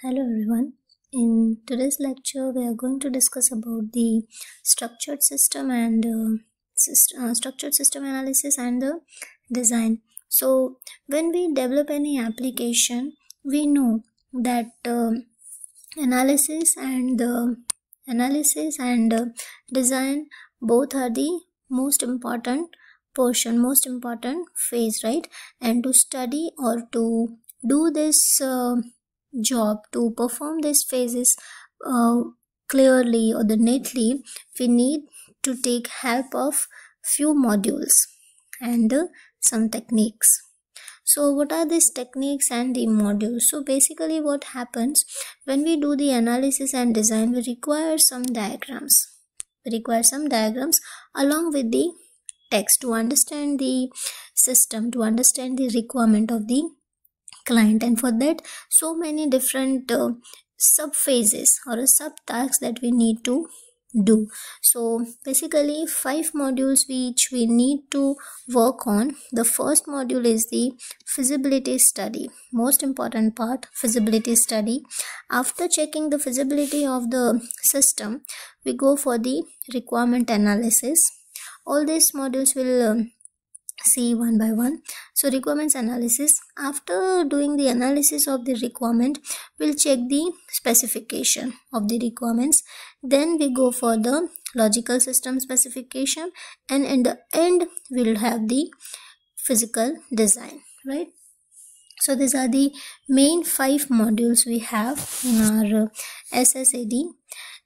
Hello everyone. In today's lecture, we are going to discuss about the structured system and structured system analysis and the design. So, when we develop any application, we know that analysis and design both are the most important portion, most important phase, right? And to study or to do this job, to perform these phases clearly or the neatly, we need to take help of few modules and some techniques. So what are these techniques and the modules? So basically what happens when we do the analysis and design, we require some diagrams. Along with the text to understand the system, to understand the requirement of the client, and for that so many different sub phases or sub tasks that we need to do. So basically 5 modules which we need to work on. The first module is the feasibility study, most important part, feasibility study. After checking the feasibility of the system, we go for the requirement analysis. All these modules will see one by one. So requirements analysis, after doing the analysis of the requirement, we'll check the specification of the requirements. Then we go for the logical system specification, and in the end we'll have the physical design, right? So these are the main 5 modules we have in our SSAD,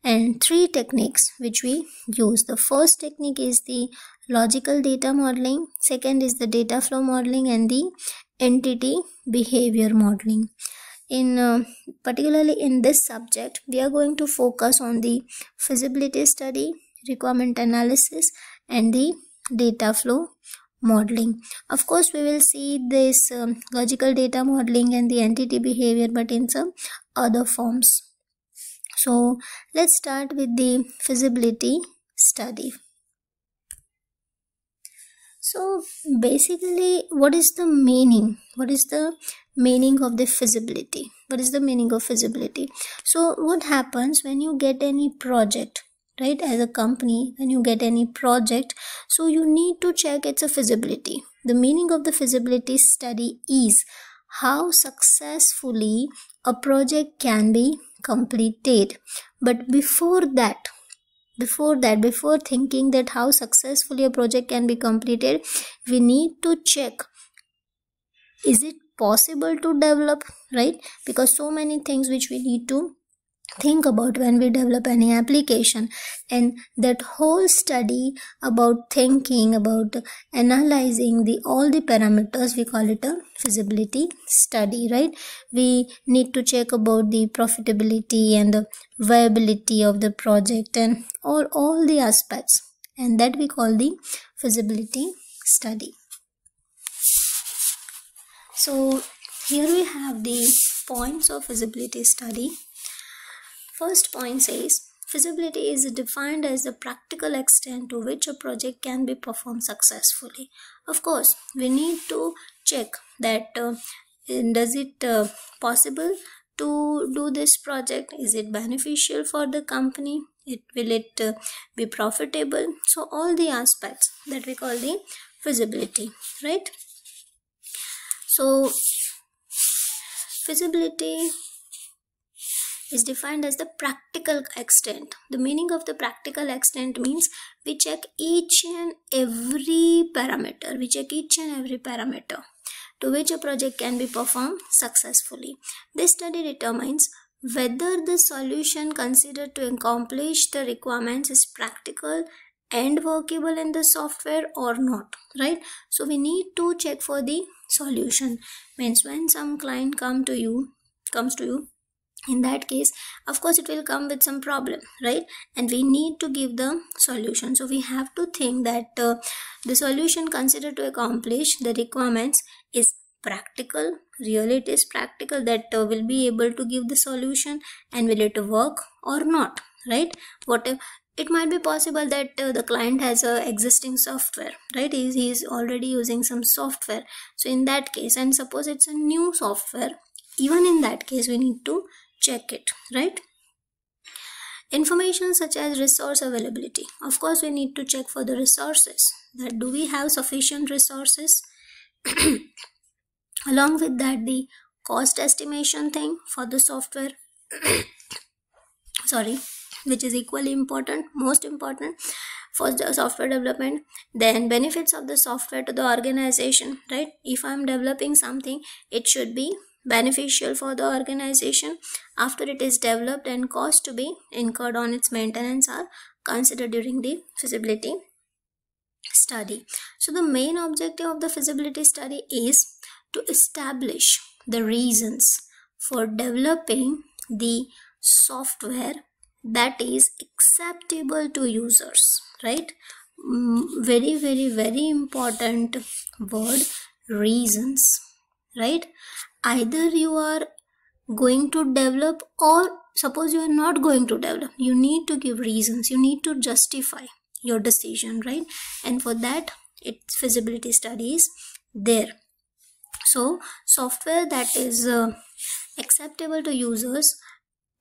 and 3 techniques which we use. The first technique is the logical data modeling, second is the data flow modeling, and the entity behavior modeling. In particularly in this subject, we are going to focus on the feasibility study, requirement analysis, and the data flow modeling. Of course we will see this logical data modeling and the entity behavior, but in some other forms. So let's start with the feasibility study. So basically what is the meaning of the feasibility? So what happens when you get any project, right? As a company, when you get any project, so you need to check its a feasibility. The meaning of the feasibility study is how successfully a project can be completed. But before thinking that how successfully a project can be completed, we need to check, is it possible to develop, right? Because so many things which we need to think about when we develop any application, and that whole study about thinking, about analyzing all the parameters, we call it a feasibility study, right? We need to check about the profitability and the viability of the project and all the aspects, and that we call the feasibility study. So here we have the points of feasibility study. First point says, feasibility is defined as the practical extent to which a project can be performed successfully. Of course, we need to check that does it possible to do this project? Is it beneficial for the company? Will it be profitable? So all the aspects that we call the feasibility, right? So feasibility is defined as the practical extent. The meaning of the practical extent means we check each and every parameter. To which a project can be performed successfully. This study determines whether the solution considered to accomplish the requirements is practical and workable in the software or not, right? So we need to check for the solution. Means when some client comes to you, in that case, of course, it will come with some problem, right? And we need to give the solution. So we have to think that the solution considered to accomplish the requirements is practical. Really it is practical, that will be able to give the solution, and will it work or not, right? What if it might be possible that the client has a existing software, right? He is already using some software. So in that case, and suppose it's a new software, even in that case we need to check it, right? Information such as resource availability. Of course, we need to check for the resources, that do we have sufficient resources. Along with that, the cost estimation thing for the software sorry, which is equally important, most important for the software development. Then benefits of the software to the organization, right? If I'm developing something, it should be beneficial for the organization after it is developed, and cost to be incurred on its maintenance are considered during the feasibility study. So the main objective of the feasibility study is to establish the reasons for developing the software that is acceptable to users, right? Very, very, very important word, reasons, right? Either you are going to develop, or suppose you are not going to develop, you need to give reasons, you need to justify your decision, right? And for that, its feasibility study is there. So software that is acceptable to users,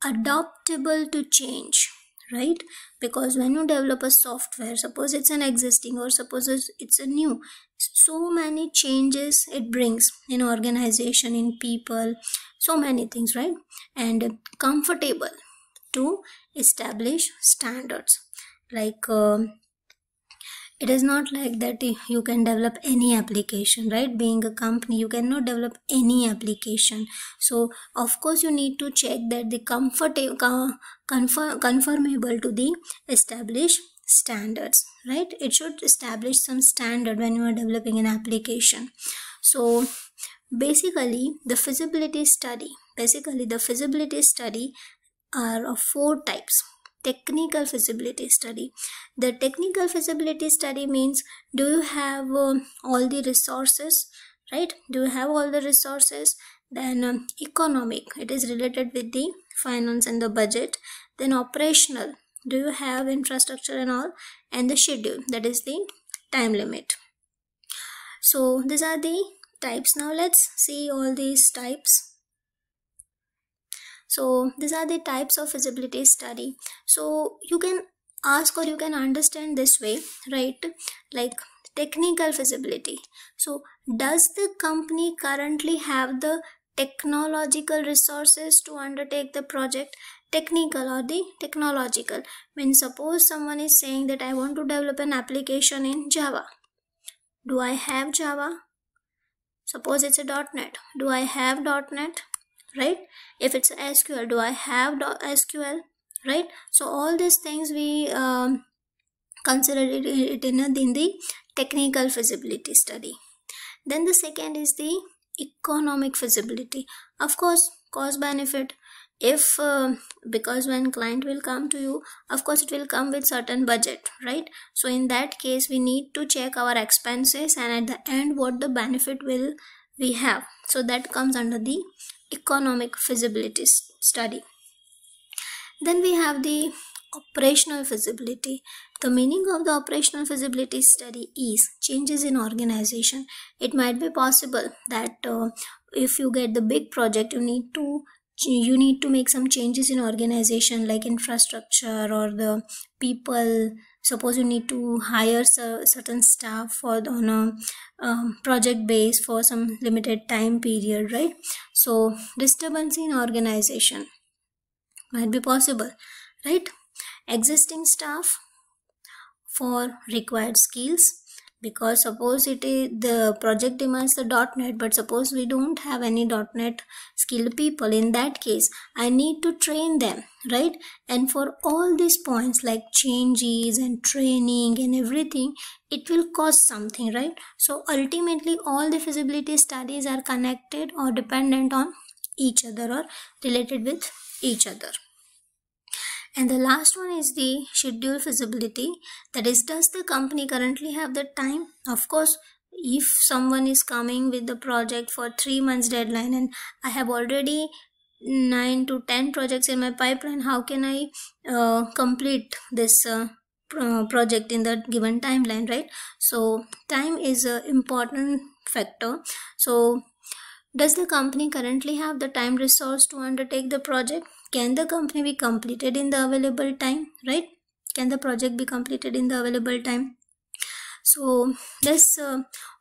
adaptable to change, right? Because when you develop a software, suppose it's an existing or suppose it's a new, so many changes it brings in organization, in people, so many things, right? And comfortable to establish standards, like it is not like that you can develop any application, right? Being a company, you cannot develop any application. So of course you need to check that the conformable to the established standards, right? It should establish some standard when you are developing an application. So basically the feasibility study are of 4 types. Technical feasibility study. The technical feasibility study means, do you have all the resources, right? Do you have all the resources? Then economic, it is related with the finance and the budget. Then operational, do you have infrastructure and all? And the schedule, that is the time limit. So these are the types. Now let's see all these types. So these are the types of feasibility study. So you can ask or you can understand this way, right? Like technical feasibility. So does the company currently have the technological resources to undertake the project? Technical or the technological. When suppose someone is saying that I want to develop an application in Java. Do I have Java? Suppose it's a .NET. Do I have .NET? Right? If it's SQL, do I have SQL? Right? So all these things we consider it in the technical feasibility study. Then the second is the economic feasibility. Of course, cost benefit. If because when client will come to you, of course it will come with certain budget, right? So in that case we need to check our expenses, and at the end what the benefit will we have. So that comes under the economic feasibility study. Then we have the operational feasibility. The meaning of the operational feasibility study is changes in organization. It might be possible that if you get the big project, you need to make some changes in organization, like infrastructure or the people. Suppose you need to hire certain staff on a project base for some limited time period, right? So disturbance in organization might be possible, right? Existing staff for required skills, because suppose the project demands the .NET, but suppose we don't have any .NET skilled people. In that case I need to train them, right? And for all these points like changes and training and everything, it will cost something, right? So ultimately all the feasibility studies are connected or dependent on each other or related with each other. And the last one is the schedule feasibility. That is, does the company currently have the time? Of course, if someone is coming with the project for 3 months deadline and I have already 9 to 10 projects in my pipeline, how can I complete this project in the given timeline, right? So time is an important factor. So Does the company currently have the time resource to undertake the project? Can the company be completed in the available time, right? Can the project be completed in the available time? So this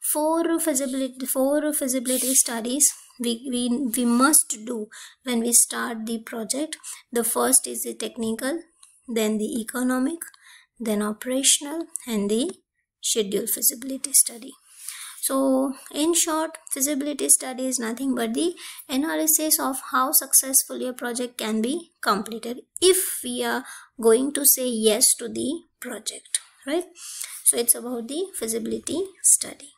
four feasibility studies we must do when we start the project. The first is the technical, then the economic, then operational, and the schedule feasibility study. So in short, feasibility study is nothing but the analysis of how successfully a project can be completed if we are going to say yes to the project, right? So it's about the feasibility study.